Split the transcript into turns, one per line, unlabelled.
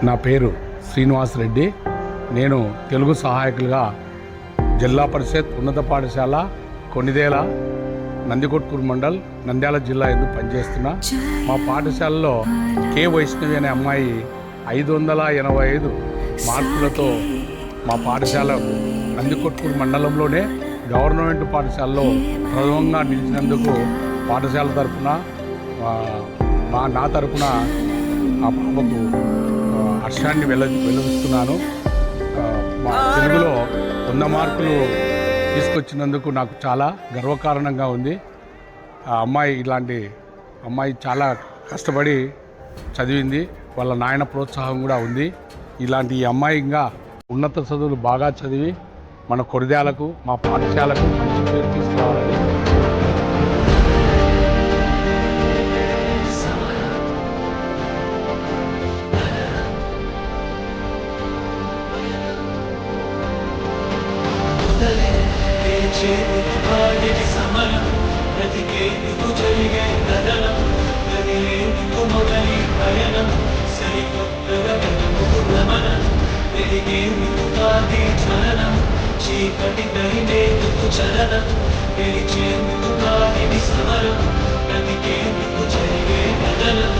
నా పేరు శ్రీనివాస్ రెడ్డి. నేను తెలుగు సహాయకులుగా జిల్లా పరిషత్ ఉన్నత పాఠశాల కొనిదేల నందికొట్కూరు మండల్ నంద్యాల జిల్లా ఎందుకు పనిచేస్తున్నా. మా పాఠశాలలో కే వైష్ణవి అనే అమ్మాయి 585 మార్కులతో మా పాఠశాల నందికొట్కూరు మండలంలోనే గవర్నమెంట్ పాఠశాలలో ప్రథమంగా నిలిచినందుకు పాఠశాల తరఫున నా తరఫున ఆ పాపకు హర్షాన్ని వెల్లడిస్తున్నాను. మా తెలుగులో 100 మార్కులు తీసుకొచ్చినందుకు నాకు చాలా గర్వకారణంగా ఉంది. ఆ అమ్మాయి ఇలాంటి అమ్మాయి చాలా కష్టపడి చదివింది. వాళ్ళ నాయన ప్రోత్సాహం కూడా ఉంది. ఇలాంటి ఈ అమ్మాయి ఇంకా ఉన్నత చదువులు బాగా చదివి మన కొరిదేలకు మా పాఠశాలకు మంచి పేరు తీసుకురావాలని
సమరం బ్రతికేందుకు జరిగే కథనం గదిలేందుకు మొదలి పయనం సరికొత్తగా గమనం వెలిగేందుకు కాది చలనం చీకటి తరిమేందుకు చలనం గెలిచేందుకు కాది సమరం బ్రతికేందుకు జరిగే కథనం